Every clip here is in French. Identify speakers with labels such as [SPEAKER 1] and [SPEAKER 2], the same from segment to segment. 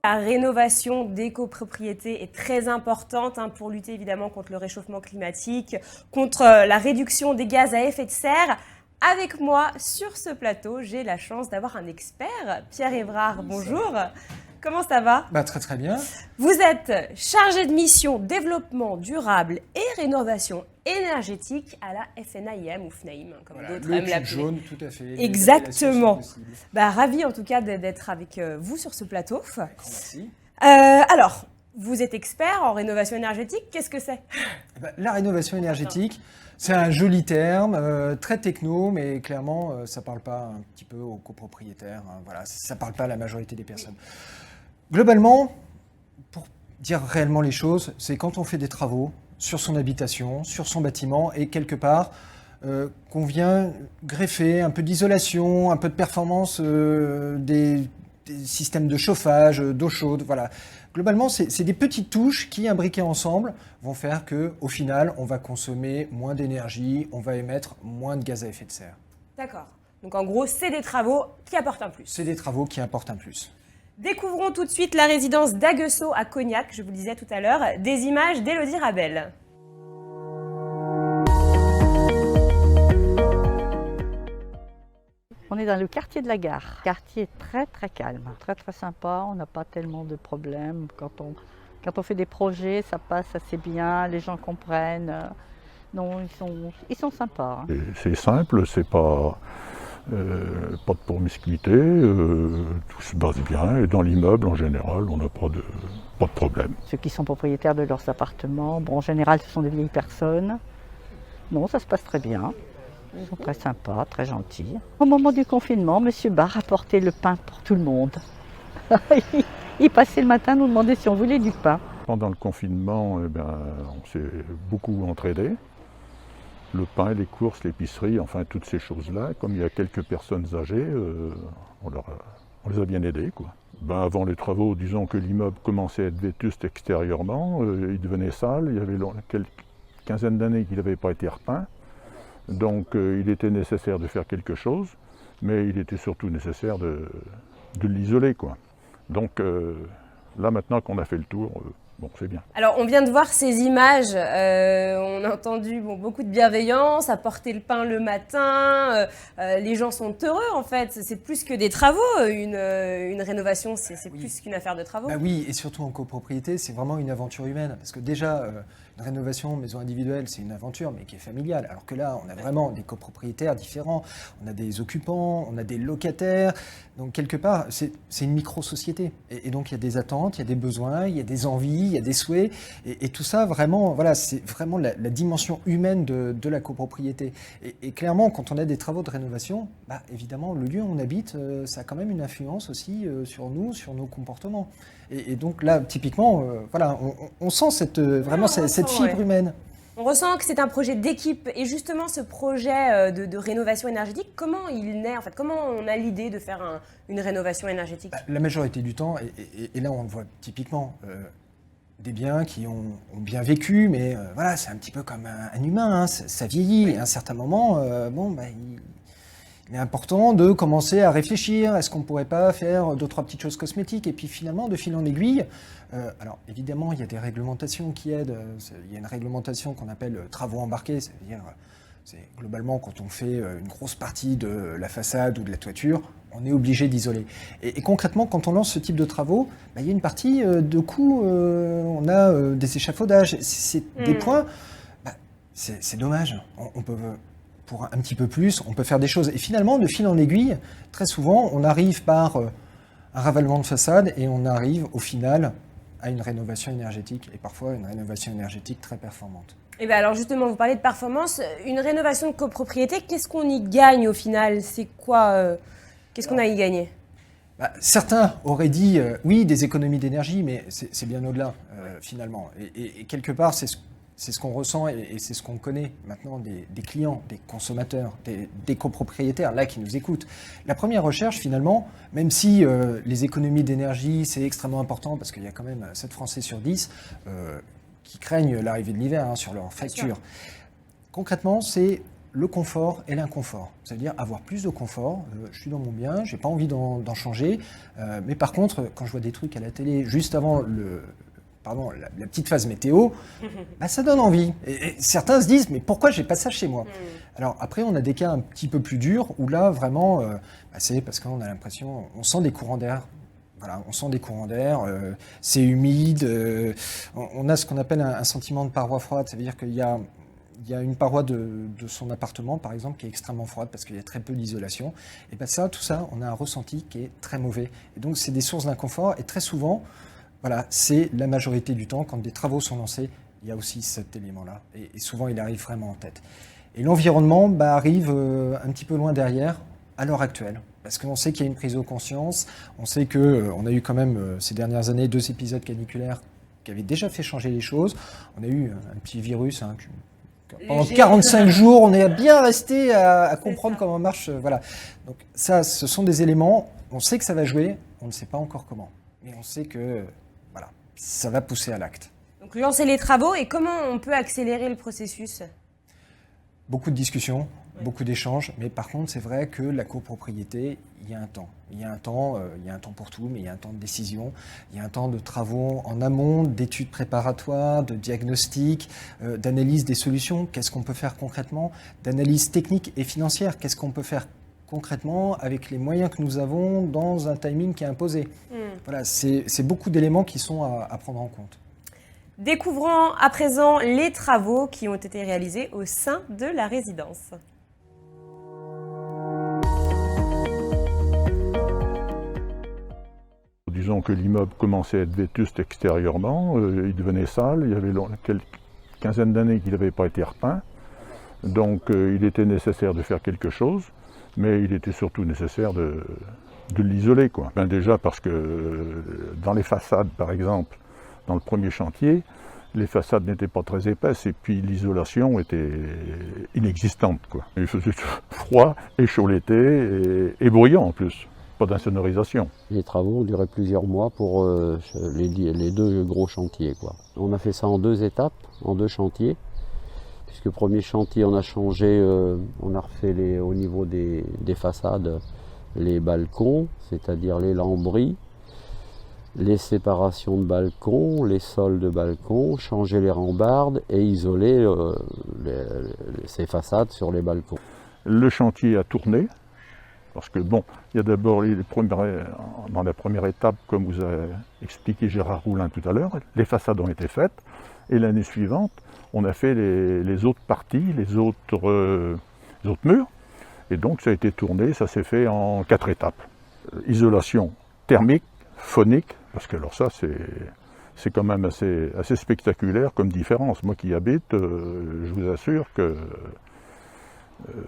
[SPEAKER 1] La rénovation des copropriétés est très importante pour lutter évidemment contre le réchauffement climatique, contre la réduction des gaz à effet de serre. Avec moi sur ce plateau, j'ai la chance d'avoir un expert, Pierre Évrard. Bonjour. Comment ça va?
[SPEAKER 2] Très très bien.
[SPEAKER 1] Vous êtes chargé de mission développement durable et rénovation énergétique à la FNAIM ou FNAIM, comme d'autres aiment
[SPEAKER 2] Le
[SPEAKER 1] l'appeler.
[SPEAKER 2] cube jaune, tout à fait.
[SPEAKER 1] Exactement. Ravi en tout cas d'être avec vous sur ce plateau.
[SPEAKER 2] Merci.
[SPEAKER 1] Alors, vous êtes expert en rénovation énergétique, qu'est-ce que c'est?
[SPEAKER 2] La rénovation énergétique, c'est un joli terme, très techno, mais clairement, ça ne parle pas un petit peu aux copropriétaires. Voilà, ça ne parle pas à la majorité des personnes. Globalement, pour dire réellement les choses, c'est quand on fait des travaux sur son habitation, sur son bâtiment, et quelque part, qu'on vient greffer un peu d'isolation, un peu de performance des systèmes de chauffage, d'eau chaude, voilà. Globalement, c'est des petites touches qui, imbriquées ensemble, vont faire qu'au final, on va consommer moins d'énergie, on va émettre moins de gaz à effet de serre.
[SPEAKER 1] D'accord. Donc en gros, c'est des travaux qui apportent un plus.
[SPEAKER 2] C'est des travaux qui apportent un plus.
[SPEAKER 1] Découvrons tout de suite la résidence d'Aguesseau à Cognac, je vous le disais tout à l'heure, des images d'Élodie Rabel.
[SPEAKER 3] On est dans le quartier de la gare. Quartier très très calme, très très sympa. On n'a pas tellement de problèmes. Quand on fait des projets, ça passe assez bien. Les gens comprennent. Non, ils sont sympas.
[SPEAKER 4] C'est simple, c'est pas de promiscuité. Tout se passe bien. Et dans l'immeuble, en général, on n'a pas de problème.
[SPEAKER 3] Ceux qui sont propriétaires de leurs appartements, en général, ce sont des vieilles personnes. Non, ça se passe très bien. Ils sont très sympas, très gentils. Au moment du confinement, M. Barre apportait le pain pour tout le monde. Il passait le matin nous demander si on voulait du pain.
[SPEAKER 4] Pendant le confinement, on s'est beaucoup entraidés. Le pain, les courses, l'épicerie, enfin toutes ces choses-là. Comme il y a quelques personnes âgées, on les a bien aidés, quoi. Avant les travaux, disons que l'immeuble commençait à être vétuste extérieurement, il devenait sale. Il y avait quelques quinzaine d'années qu'il n'avait pas été repeint. Donc il était nécessaire de faire quelque chose, mais il était surtout nécessaire de l'isoler, quoi. Donc là maintenant qu'on a fait le tour, bon, c'est bien.
[SPEAKER 1] Alors on vient de voir ces images, on a entendu beaucoup de bienveillance, apporter le pain le matin, les gens sont heureux en fait, c'est plus que des travaux, une rénovation c'est plus qu'une affaire de travaux.
[SPEAKER 2] Oui, et surtout en copropriété, c'est vraiment une aventure humaine, parce que déjà, une rénovation maison individuelle, c'est une aventure, mais qui est familiale, alors que là, on a vraiment des copropriétaires différents, on a des occupants, on a des locataires, donc quelque part, c'est une micro-société, et donc il y a des attentes, il y a des besoins, il y a des envies, il y a des souhaits, et tout ça, vraiment, voilà, c'est vraiment la dimension humaine de la copropriété. Et clairement, quand on a des travaux de rénovation, évidemment, le lieu où on habite, ça a quand même une influence aussi sur nous, sur nos comportements. Et donc là, typiquement, voilà, on sent vraiment cette fibre humaine.
[SPEAKER 1] On ressent que c'est un projet d'équipe. Et justement, ce projet de rénovation énergétique, comment il naît en fait? Comment on a l'idée de faire une rénovation énergétique?
[SPEAKER 2] La majorité du temps, et là on le voit typiquement, des biens qui ont bien vécu, mais voilà, c'est un petit peu comme un humain, hein, ça vieillit. Et à un certain moment, il est important de commencer à réfléchir. Est-ce qu'on ne pourrait pas faire 2-3 petites choses cosmétiques? Et puis finalement, de fil en aiguille, alors évidemment, il y a des réglementations qui aident. Il y a une réglementation qu'on appelle travaux embarqués, c'est-à-dire c'est globalement quand on fait une grosse partie de la façade ou de la toiture, on est obligé d'isoler. Et concrètement, quand on lance ce type de travaux, il y a une partie de coûts, on a des échafaudages, c'est des points. C'est dommage. On peut, pour un petit peu plus, on peut faire des choses. Et finalement, de fil en aiguille, très souvent, on arrive par un ravalement de façade et on arrive au final à une rénovation énergétique, et parfois une rénovation énergétique très performante.
[SPEAKER 1] Et bien alors justement, vous parlez de performance. Une rénovation de copropriété, qu'est-ce qu'on y gagne au final? C'est quoi qu'est-ce qu'on a y gagné?
[SPEAKER 2] Certains auraient dit oui, des économies d'énergie, mais c'est bien au-delà finalement. Et quelque part, c'est ce qu'on ressent et c'est ce qu'on connaît maintenant des clients, des consommateurs, des copropriétaires là qui nous écoutent. La première recherche finalement, même si les économies d'énergie c'est extrêmement important parce qu'il y a quand même 7 Français sur 10 qui craignent l'arrivée de l'hiver sur leurs factures. Concrètement, c'est le confort et l'inconfort. C'est-à-dire avoir plus de confort. Je suis dans mon bien, j'ai pas envie d'en changer. Mais par contre, quand je vois des trucs à la télé juste avant la petite phase météo, bah, ça donne envie. Et certains se disent, mais pourquoi j'ai pas ça chez moi? Alors après, on a des cas un petit peu plus durs où là, vraiment, c'est parce qu'on a l'impression, on sent des courants d'air. Voilà, on sent des courants d'air, c'est humide, on a ce qu'on appelle un sentiment de paroi froide. Ça veut dire qu'il y a une paroi de son appartement, par exemple, qui est extrêmement froide parce qu'il y a très peu d'isolation. Et bien tout ça, on a un ressenti qui est très mauvais. Et donc, c'est des sources d'inconfort. Et très souvent, voilà, c'est la majorité du temps, quand des travaux sont lancés, il y a aussi cet élément-là. Et souvent, il arrive vraiment en tête. Et l'environnement arrive un petit peu loin derrière, à l'heure actuelle. Parce qu'on sait qu'il y a une prise de conscience, on sait qu'on a eu quand même ces dernières années 2 épisodes caniculaires qui avaient déjà fait changer les choses. On a eu un petit virus, pendant 45 jours, on est bien resté à comprendre comment marche. Voilà. Donc ça, ce sont des éléments, on sait que ça va jouer, on ne sait pas encore comment. Mais on sait que voilà, ça va pousser à l'acte.
[SPEAKER 1] Donc lancer les travaux, et comment on peut accélérer le processus?
[SPEAKER 2] Beaucoup de discussions, beaucoup d'échanges, mais par contre, c'est vrai que la copropriété, il y a un temps. Il y a un temps pour tout, mais il y a un temps de décision, il y a un temps de travaux en amont, d'études préparatoires, de diagnostic, d'analyse des solutions, qu'est-ce qu'on peut faire concrètement, d'analyse technique et financière, qu'est-ce qu'on peut faire concrètement avec les moyens que nous avons dans un timing qui est imposé. Voilà, c'est beaucoup d'éléments qui sont à prendre en compte.
[SPEAKER 1] Découvrons à présent les travaux qui ont été réalisés au sein de la résidence.
[SPEAKER 4] Disons que l'immeuble commençait à être vétuste extérieurement, il devenait sale, il y avait quelques quinzaine d'années qu'il n'avait pas été repeint, donc il était nécessaire de faire quelque chose, mais il était surtout nécessaire de l'isoler, quoi. Déjà parce que dans les façades, par exemple, dans le premier chantier, les façades n'étaient pas très épaisses et puis l'isolation était inexistante, quoi. Il faisait froid et chaud l'été et bruyant en plus, pas d'insonorisation.
[SPEAKER 5] Les travaux ont duré plusieurs mois pour les 2 gros chantiers, quoi. On a fait ça en 2 étapes, en 2 chantiers. Puisque le premier chantier, on a changé, on a refait au niveau des façades les balcons, c'est-à-dire les lambris, les séparations de balcons, les sols de balcons, changer les rambardes et isoler ces façades sur les balcons.
[SPEAKER 4] Le chantier a tourné, parce que bon, il y a d'abord dans la première étape, comme vous a expliqué Gérard Roulin tout à l'heure, les façades ont été faites, et l'année suivante, on a fait les autres parties, les autres murs, et donc ça a été tourné, ça s'est fait en 4 étapes. Isolation thermique, phonique, parce que alors ça c'est quand même assez spectaculaire comme différence. Moi qui y habite, je vous assure que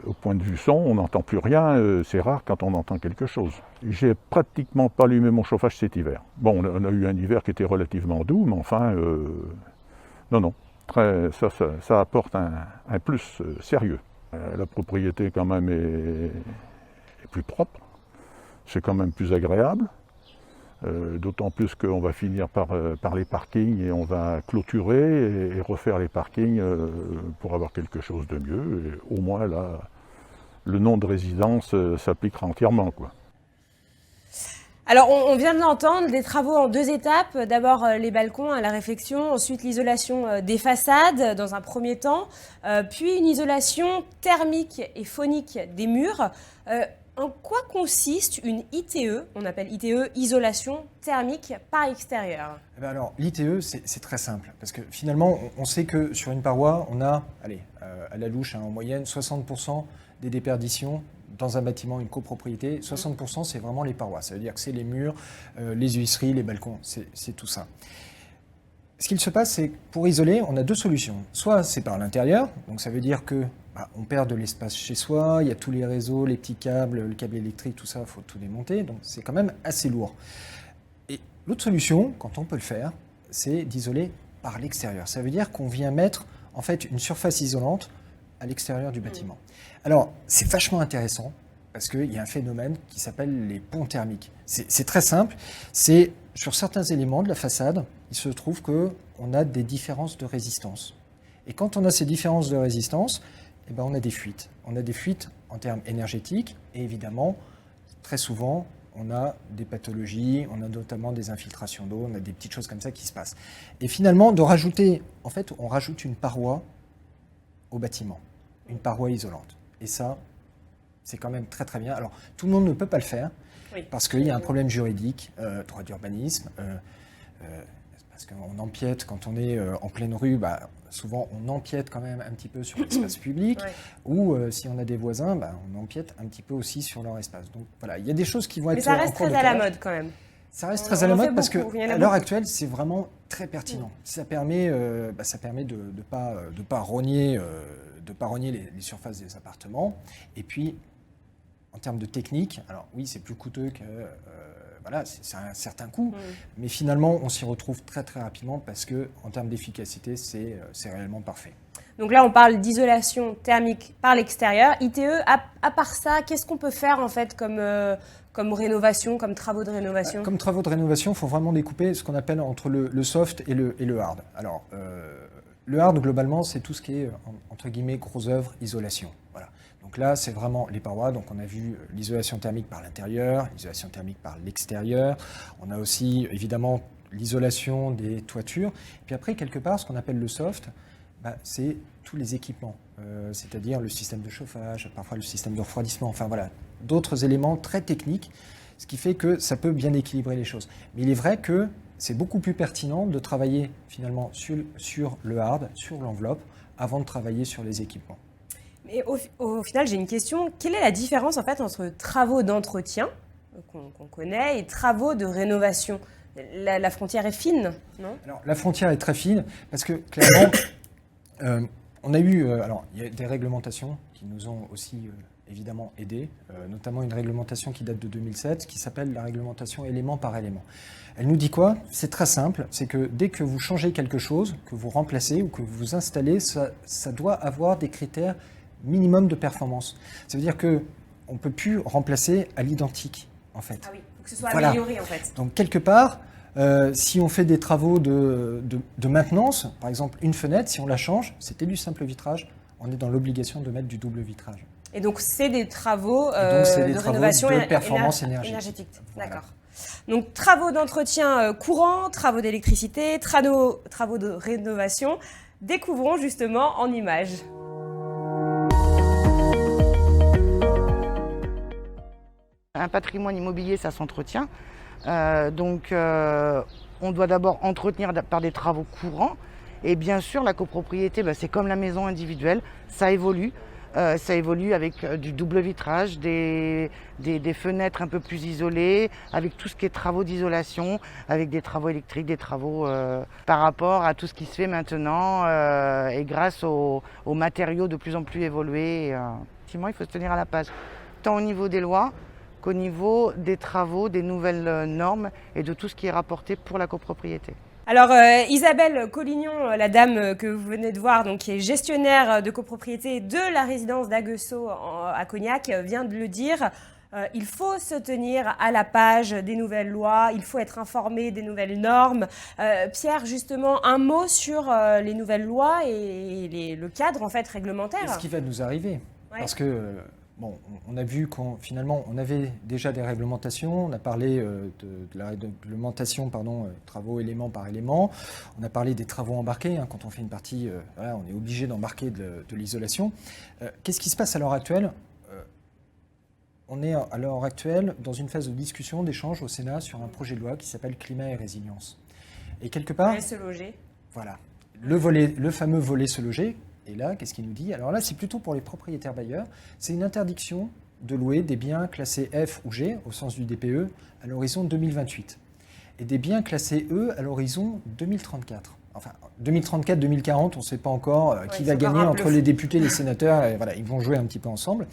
[SPEAKER 4] au point de vue son, on n'entend plus rien, c'est rare quand on entend quelque chose. J'ai pratiquement pas allumé mon chauffage cet hiver. Bon, on a eu un hiver qui était relativement doux, mais enfin, non, ça apporte un plus sérieux. La propriété quand même est plus propre, c'est quand même plus agréable. D'autant plus qu'on va finir par les parkings et on va clôturer et refaire les parkings pour avoir quelque chose de mieux. Et au moins là, le nom de résidence s'appliquera entièrement, quoi.
[SPEAKER 1] Alors, on vient de l'entendre, des travaux en 2 étapes. D'abord, les balcons à la réfection, ensuite l'isolation des façades dans un premier temps, puis une isolation thermique et phonique des murs. En quoi consiste une ITE, on appelle ITE, isolation thermique par extérieur?
[SPEAKER 2] Alors, l'ITE, c'est très simple, parce que finalement, on sait que sur une paroi, on a, à la louche, en moyenne, 60% des déperditions dans un bâtiment, une copropriété. 60%, c'est vraiment les parois, ça veut dire que c'est les murs, les huisseries, les balcons, c'est tout ça. Ce qu'il se passe, c'est que pour isoler, on a 2 solutions. Soit c'est par l'intérieur, donc ça veut dire que on perd de l'espace chez soi, il y a tous les réseaux, les petits câbles, le câble électrique, tout ça, il faut tout démonter, donc c'est quand même assez lourd. Et l'autre solution, quand on peut le faire, c'est d'isoler par l'extérieur. Ça veut dire qu'on vient mettre en fait une surface isolante à l'extérieur du bâtiment. Alors, c'est vachement intéressant parce qu'il y a un phénomène qui s'appelle les ponts thermiques. C'est très simple, c'est sur certains éléments de la façade, il se trouve qu'on a des différences de résistance. Et quand on a ces différences de résistance, eh ben, on a des fuites. On a des fuites en termes énergétiques et évidemment, très souvent, on a des pathologies, on a notamment des infiltrations d'eau, on a des petites choses comme ça qui se passent. Et finalement, on rajoute une paroi au bâtiment, une paroi isolante. Et ça, c'est quand même très très bien. Alors, tout le monde ne peut pas le faire, parce qu'il y a un problème juridique, droit d'urbanisme, parce qu'on empiète quand on est en pleine rue, souvent on empiète quand même un petit peu sur l'espace public, ou si on a des voisins, on empiète un petit peu aussi sur leur espace. Donc voilà, il y a des choses qui vont être...
[SPEAKER 1] Mais ça reste très à la mode quand même.
[SPEAKER 2] Ça reste très à la mode parce qu'à l'heure actuelle, c'est vraiment très pertinent. Ça permet de ne pas rogner les surfaces des appartements. Et puis, en termes de technique, alors oui, c'est plus coûteux que... c'est un certain coût, mais finalement, on s'y retrouve très très rapidement parce qu'en termes d'efficacité, c'est réellement parfait.
[SPEAKER 1] Donc là, on parle d'isolation thermique par l'extérieur. ITE, à part ça, qu'est-ce qu'on peut faire en fait comme rénovation, comme travaux de rénovation?
[SPEAKER 2] Comme travaux de rénovation, il faut vraiment découper ce qu'on appelle entre le soft et le hard. Alors, le hard, globalement, c'est tout ce qui est, entre guillemets, gros œuvre, isolation. Voilà. Donc là, c'est vraiment les parois. Donc on a vu l'isolation thermique par l'intérieur, l'isolation thermique par l'extérieur. On a aussi, évidemment, l'isolation des toitures. Et puis après, quelque part, ce qu'on appelle le soft, c'est tous les équipements, c'est-à-dire le système de chauffage, parfois le système de refroidissement, enfin voilà, d'autres éléments très techniques, ce qui fait que ça peut bien équilibrer les choses. Mais il est vrai que c'est beaucoup plus pertinent de travailler finalement sur le hard, sur l'enveloppe, avant de travailler sur les équipements.
[SPEAKER 1] Mais au final, j'ai une question. Quelle est la différence en fait entre travaux d'entretien, qu'on connaît, et travaux de rénovation? La frontière est fine, non?
[SPEAKER 2] Alors, la frontière est très fine, parce que clairement... on a eu, il y a des réglementations qui nous ont aussi évidemment aidés, notamment une réglementation qui date de 2007, qui s'appelle la réglementation élément par élément. Elle nous dit quoi? C'est très simple, c'est que dès que vous changez quelque chose, que vous remplacez ou que vous installez, ça doit avoir des critères minimum de performance. Ça veut dire qu'on ne peut plus remplacer à l'identique, en fait.
[SPEAKER 1] Ah oui, il faut que ce soit amélioré en fait.
[SPEAKER 2] Donc quelque part... si on fait des travaux de maintenance, par exemple une fenêtre, si on la change, c'était du simple vitrage, on est dans l'obligation de mettre du double vitrage.
[SPEAKER 1] Et donc c'est des travaux de rénovation
[SPEAKER 2] de performance énergétique.
[SPEAKER 1] Voilà. D'accord. Donc travaux d'entretien courant, travaux d'électricité, travaux de rénovation. Découvrons justement en images.
[SPEAKER 6] Un patrimoine immobilier, ça s'entretient. On doit d'abord entretenir par des travaux courants. Et bien sûr, la copropriété, c'est comme la maison individuelle, ça évolue. Ça évolue avec du double vitrage, des fenêtres un peu plus isolées, avec tout ce qui est travaux d'isolation, avec des travaux électriques, des travaux par rapport à tout ce qui se fait maintenant et grâce aux matériaux de plus en plus évolués. Effectivement, il faut se tenir à la page, tant au niveau des lois qu'au niveau des travaux, des nouvelles normes et de tout ce qui est rapporté pour la copropriété.
[SPEAKER 1] Alors Isabelle Collignon, la dame que vous venez de voir, donc, qui est gestionnaire de copropriété de la résidence d'Aguesseau à Cognac, vient de le dire, il faut se tenir à la page des nouvelles lois, il faut être informé des nouvelles normes. Pierre, justement, un mot sur les nouvelles lois et le cadre en fait réglementaire.
[SPEAKER 2] Et ce qui va nous arriver, parce que... on a vu finalement, on avait déjà des réglementations, on a parlé de la réglementation, travaux élément par élément, on a parlé des travaux embarqués, quand on fait une partie, on est obligé d'embarquer de l'isolation. Qu'est-ce qui se passe à l'heure actuelle? On est à l'heure actuelle dans une phase de discussion, d'échange au Sénat sur un projet de loi qui s'appelle Climat et résilience. Et quelque part...
[SPEAKER 1] Se loger.
[SPEAKER 2] Voilà. Le fameux volet se loger. Et là, qu'est-ce qu'il nous dit? Alors là, c'est plutôt pour les propriétaires bailleurs. C'est une interdiction de louer des biens classés F ou G, au sens du DPE, à l'horizon 2028. Et des biens classés E à l'horizon 2034. Enfin, 2034-2040, on ne sait pas encore qui va gagner entre les députés et les sénateurs. Et voilà, ils vont jouer un petit peu ensemble.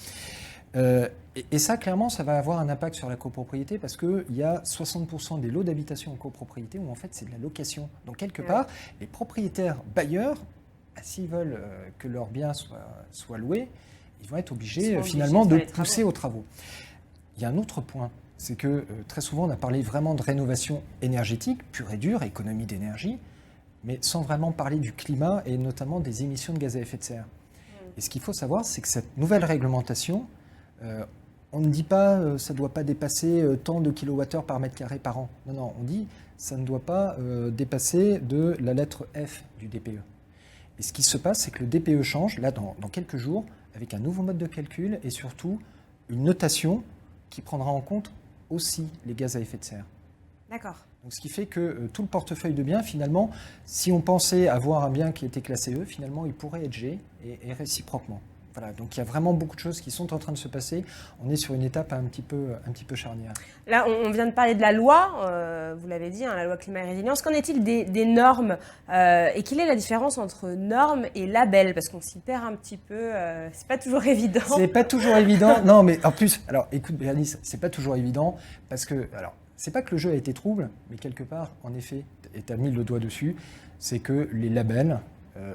[SPEAKER 2] Et ça, clairement, ça va avoir un impact sur la copropriété parce qu'il y a 60% des lots d'habitation en copropriété où en fait c'est de la location. Donc quelque part, les propriétaires bailleurs, s'ils veulent que leurs biens soient loués, ils vont être obligés finalement de pousser aux travaux. Il y a un autre point, c'est que très souvent on a parlé vraiment de rénovation énergétique, pure et dure, économie d'énergie, mais sans vraiment parler du climat et notamment des émissions de gaz à effet de serre. Et ce qu'il faut savoir, c'est que cette nouvelle réglementation, on ne dit pas ça ne doit pas dépasser tant de kilowattheures par mètre carré par an. Non, non, on dit ça ne doit pas dépasser de la lettre F du DPE. Et ce qui se passe, c'est que le DPE change, là, dans quelques jours, avec un nouveau mode de calcul et surtout une notation qui prendra en compte aussi les gaz à effet de serre.
[SPEAKER 1] D'accord.
[SPEAKER 2] Donc, ce qui fait que tout le portefeuille de biens, finalement, si on pensait avoir un bien qui était classé E, finalement, il pourrait être G et réciproquement. Voilà, donc il y a vraiment beaucoup de choses qui sont en train de se passer. On est sur une étape un petit peu charnière.
[SPEAKER 1] Là, on vient de parler de la loi, vous l'avez dit, hein, la loi climat et résilience. Qu'en est-il des normes et quelle est la différence entre normes et labels? Parce qu'on s'y perd un petit peu, c'est pas toujours évident.
[SPEAKER 2] C'est pas toujours évident. Non, mais en plus, alors écoute Bérénice, c'est pas toujours évident parce que, alors, c'est pas que le jeu a été trouble, mais quelque part, en effet, et tu as mis le doigt dessus, c'est que les labels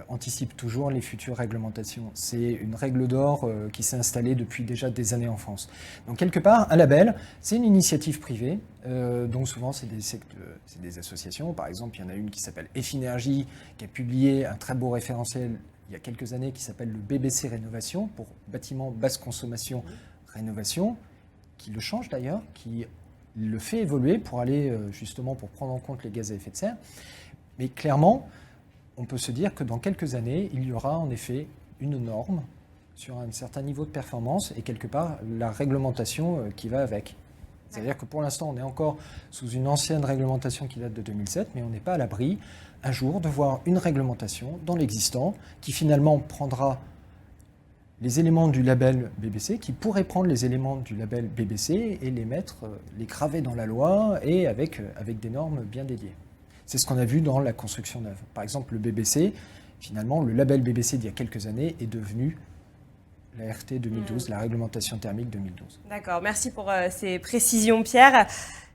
[SPEAKER 2] anticipent toujours les futures réglementations. C'est une règle d'or qui s'est installée depuis déjà des années en France. Donc quelque part, un label, c'est une initiative privée, donc souvent c'est des associations. Par exemple, il y en a une qui s'appelle Effinergie, qui a publié un très beau référentiel il y a quelques années qui s'appelle le BBC Rénovation, pour bâtiments basse consommation rénovation, qui le change d'ailleurs, qui le fait évoluer pour aller justement pour prendre en compte les gaz à effet de serre. Mais clairement, on peut se dire que dans quelques années, il y aura en effet une norme sur un certain niveau de performance et quelque part la réglementation qui va avec. C'est-à-dire que pour l'instant, on est encore sous une ancienne réglementation qui date de 2007, mais on n'est pas à l'abri un jour de voir une réglementation dans l'existant qui finalement prendra les éléments du label BBC, qui pourrait prendre les éléments du label BBC et les mettre, les graver dans la loi et avec des normes bien dédiées. C'est ce qu'on a vu dans la construction neuve. Par exemple, le BBC, finalement, le label BBC d'il y a quelques années est devenu la RT 2012, la réglementation thermique 2012.
[SPEAKER 1] D'accord, merci pour ces précisions, Pierre.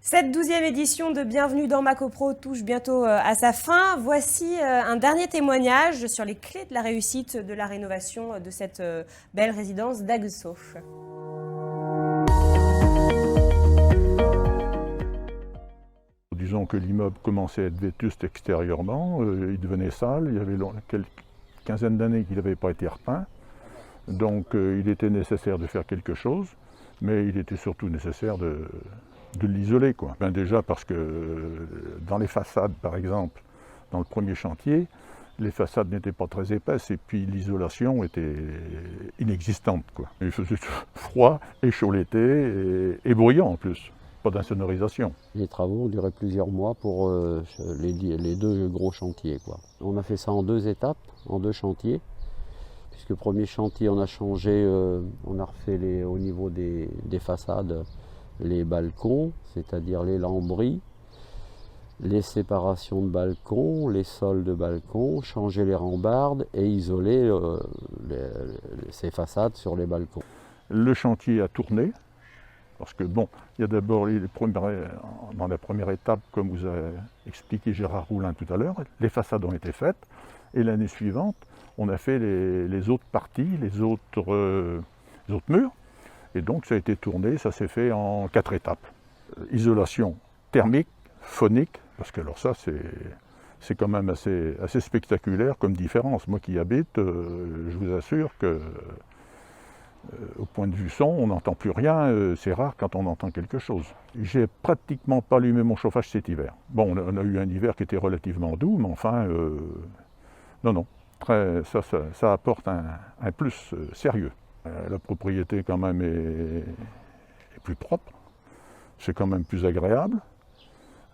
[SPEAKER 1] Cette 12e édition de Bienvenue dans MacoPro touche bientôt à sa fin. Voici un dernier témoignage sur les clés de la réussite de la rénovation de cette belle résidence d'Aguesseau.
[SPEAKER 4] Disons que l'immeuble commençait à être vétuste extérieurement, il devenait sale, il y avait quelques quinzaine d'années qu'il n'avait pas été repeint, donc il était nécessaire de faire quelque chose, mais il était surtout nécessaire de l'isoler, quoi. Ben déjà parce que dans les façades, par exemple, dans le premier chantier, les façades n'étaient pas très épaisses et puis l'isolation était inexistante, quoi. Il faisait froid et chaud l'été et bruyant en plus. Pas d'insonorisation.
[SPEAKER 5] Les travaux ont duré plusieurs mois pour les deux gros chantiers, quoi. On a fait ça en 2 étapes, en 2 chantiers. Puisque premier chantier, on a changé, on a refait au niveau des façades les balcons, c'est-à-dire les lambris, les séparations de balcons, les sols de balcons, changer les rambardes et isoler ces façades sur les balcons.
[SPEAKER 4] Le chantier a tourné. Parce que bon, il y a d'abord dans la première étape, comme vous a expliqué Gérard Roulin tout à l'heure, les façades ont été faites. Et l'année suivante, on a fait les autres parties, les autres murs. Et donc ça a été tourné, ça s'est fait en 4 étapes. Isolation thermique, phonique, parce que alors ça c'est quand même assez spectaculaire comme différence. Moi qui y habite, je vous assure que au point de vue son, on n'entend plus rien, c'est rare quand on entend quelque chose. J'ai pratiquement pas allumé mon chauffage cet hiver. Bon, on a eu un hiver qui était relativement doux, mais enfin, non, ça apporte un plus sérieux. La propriété quand même est plus propre, c'est quand même plus agréable.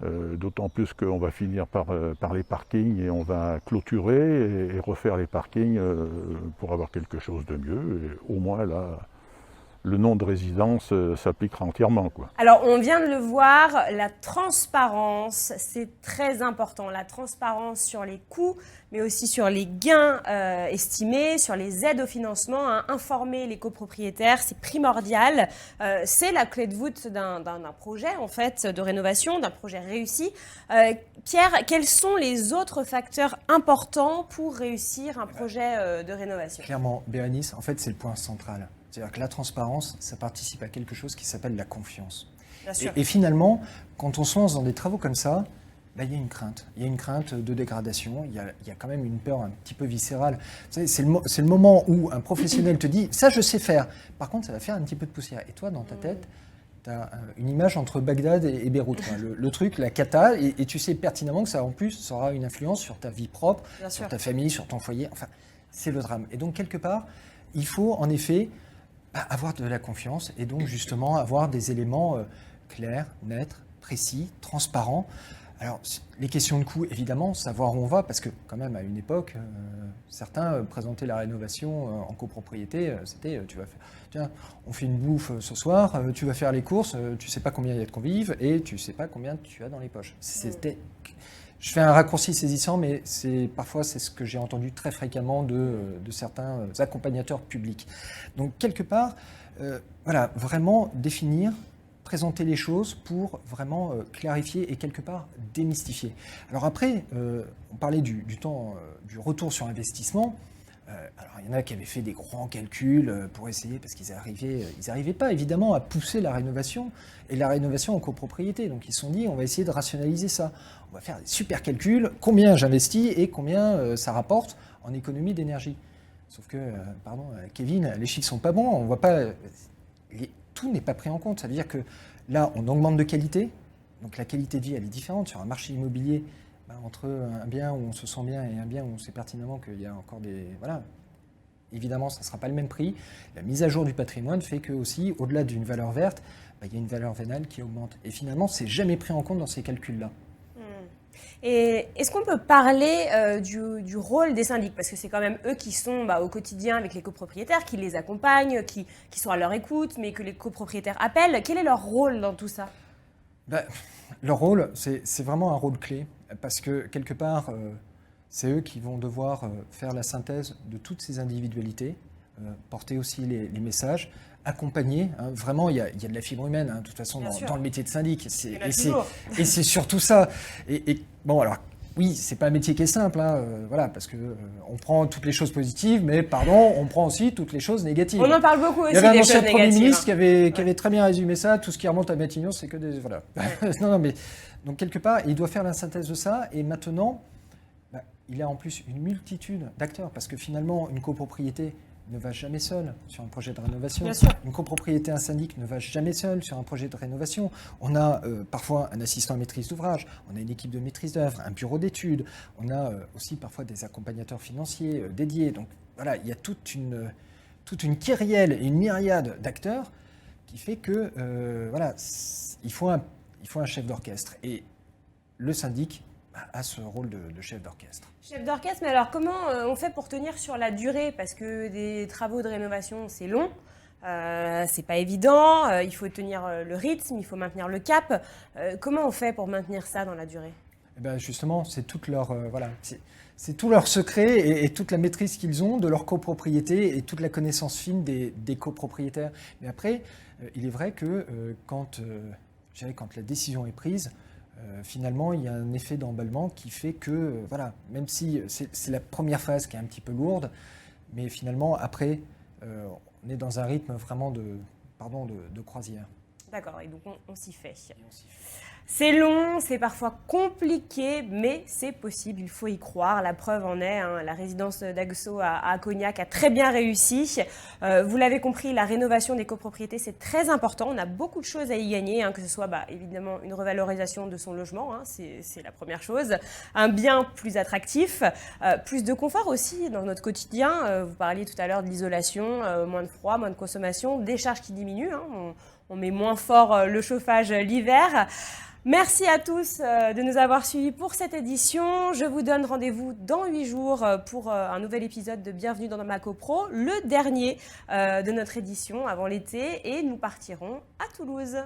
[SPEAKER 4] D'autant plus qu'on va finir par les parkings et on va clôturer et refaire les parkings pour avoir quelque chose de mieux. Et au moins là, le nom de résidence s'appliquera entièrement, quoi.
[SPEAKER 1] Alors, on vient de le voir, la transparence, c'est très important. La transparence sur les coûts, mais aussi sur les gains estimés, sur les aides au financement. Hein. Informer les copropriétaires, c'est primordial. C'est la clé de voûte d'un projet, en fait, de rénovation, d'un projet réussi. Pierre, quels sont les autres facteurs importants pour réussir un projet de rénovation?
[SPEAKER 2] Clairement, Bérénice, en fait, c'est le point central. C'est-à-dire que la transparence, ça participe à quelque chose qui s'appelle la confiance.
[SPEAKER 1] Bien sûr.
[SPEAKER 2] Et finalement, quand on se lance dans des travaux comme ça, là, il y a une crainte. Il y a une crainte de dégradation. Il y a quand même une peur un petit peu viscérale. Vous savez, c'est le moment où un professionnel te dit « ça, je sais faire ». Par contre, ça va faire un petit peu de poussière. Et toi, dans ta tête, tu as une image entre Bagdad et Beyrouth. Le truc, la cata, et tu sais pertinemment que ça, en plus, ça aura une influence sur ta vie propre,
[SPEAKER 1] Bien
[SPEAKER 2] sur
[SPEAKER 1] sûr.
[SPEAKER 2] ta famille, sur ton foyer. Enfin, c'est le drame. Et donc, quelque part, il faut en effet avoir de la confiance et donc justement avoir des éléments clairs, nets, précis, transparents. Alors, les questions de coût, évidemment, savoir où on va, parce que quand même, à une époque, certains présentaient la rénovation en copropriété, c'était, tiens, on fait une bouffe ce soir, tu vas faire les courses, tu sais pas combien il y a de convives, et tu sais pas combien tu as dans les poches. Je fais un raccourci saisissant, mais parfois c'est ce que j'ai entendu très fréquemment de certains accompagnateurs publics. Donc, quelque part, voilà, vraiment définir, présenter les choses pour vraiment clarifier et quelque part démystifier. Alors après, on parlait du temps, du retour sur investissement. Alors il y en a qui avaient fait des grands calculs pour essayer, parce qu'ils n'arrivaient pas évidemment à pousser la rénovation et la rénovation en copropriété. Donc ils se sont dit, on va essayer de rationaliser ça. On va faire des super calculs, combien j'investis et combien ça rapporte en économie d'énergie. Sauf que, pardon, Kevin, les chiffres sont pas bons, on voit pas... tout n'est pas pris en compte. Ça veut dire que là, on augmente de qualité. Donc la qualité de vie, elle est différente. Sur un marché immobilier, entre un bien où on se sent bien et un bien où on sait pertinemment qu'il y a encore des... Voilà. Évidemment, ça ne sera pas le même prix. La mise à jour du patrimoine fait que aussi, au-delà d'une valeur verte, il y a une valeur vénale qui augmente. Et finalement, c'est jamais pris en compte dans ces calculs-là.
[SPEAKER 1] Et est-ce qu'on peut parler du rôle des syndics? Parce que c'est quand même eux qui sont au quotidien avec les copropriétaires, qui les accompagnent, qui sont à leur écoute, mais que les copropriétaires appellent. Quel est leur rôle dans tout ça?
[SPEAKER 2] Leur rôle, c'est vraiment un rôle clé, parce que quelque part, c'est eux qui vont devoir faire la synthèse de toutes ces individualités, porter aussi les messages, accompagner. Hein, vraiment, il y a de la fibre humaine, hein, de toute façon, dans le métier de syndic. Et c'est surtout ça. Et bon, alors, oui, c'est pas un métier qui est simple, hein, voilà, parce que on prend toutes les choses positives, mais pardon, on prend aussi toutes les choses négatives.
[SPEAKER 1] On en parle beaucoup aussi.
[SPEAKER 2] Il y avait un
[SPEAKER 1] des
[SPEAKER 2] ancien
[SPEAKER 1] choses
[SPEAKER 2] Premier
[SPEAKER 1] négatives,
[SPEAKER 2] ministre
[SPEAKER 1] hein.
[SPEAKER 2] qui avait très bien résumé ça. Tout ce qui remonte à Matignon, c'est que des... Voilà. Non, mais donc quelque part, il doit faire la synthèse de ça. Et maintenant, il a en plus une multitude d'acteurs. Parce que finalement, une copropriété ne va jamais seule sur un projet de rénovation.
[SPEAKER 1] Bien sûr.
[SPEAKER 2] Une copropriété, un syndic ne va jamais seul sur un projet de rénovation. On a parfois un assistant à maîtrise d'ouvrage, on a une équipe de maîtrise d'œuvre, un bureau d'études, on a aussi parfois des accompagnateurs financiers dédiés. Donc voilà, il y a toute une kyrielle et une myriade d'acteurs qui fait que voilà, il faut un chef d'orchestre. Et le syndic a ce rôle de chef d'orchestre.
[SPEAKER 1] Chef d'orchestre, mais alors comment on fait pour tenir sur la durée? Parce que des travaux de rénovation, c'est long, c'est pas évident, il faut tenir le rythme, il faut maintenir le cap. Comment on fait pour maintenir ça dans la durée?
[SPEAKER 2] Eh ben justement, c'est toute leur voilà, c'est tout leur secret et toute la maîtrise qu'ils ont de leur copropriété et toute la connaissance fine des copropriétaires. Mais après, il est vrai que quand la décision est prise, finalement, il y a un effet d'emballement qui fait que, voilà, même si c'est la première phase qui est un petit peu lourde, mais finalement, après, on est dans un rythme vraiment de croisière.
[SPEAKER 1] D'accord, et donc on s'y fait. C'est long, c'est parfois compliqué, mais c'est possible, il faut y croire. La preuve en est, hein, la résidence d'Aguesseau à Cognac a très bien réussi. Vous l'avez compris, la rénovation des copropriétés, c'est très important. On a beaucoup de choses à y gagner, hein, que ce soit évidemment une revalorisation de son logement, hein, c'est la première chose. Un bien plus attractif, plus de confort aussi dans notre quotidien. Vous parliez tout à l'heure de l'isolation, moins de froid, moins de consommation, des charges qui diminuent. Hein, on met moins fort le chauffage l'hiver. Merci à tous de nous avoir suivis pour cette édition. Je vous donne rendez-vous dans 8 jours pour un nouvel épisode de Bienvenue dans ma copro, le dernier de notre édition avant l'été, et nous partirons à Toulouse.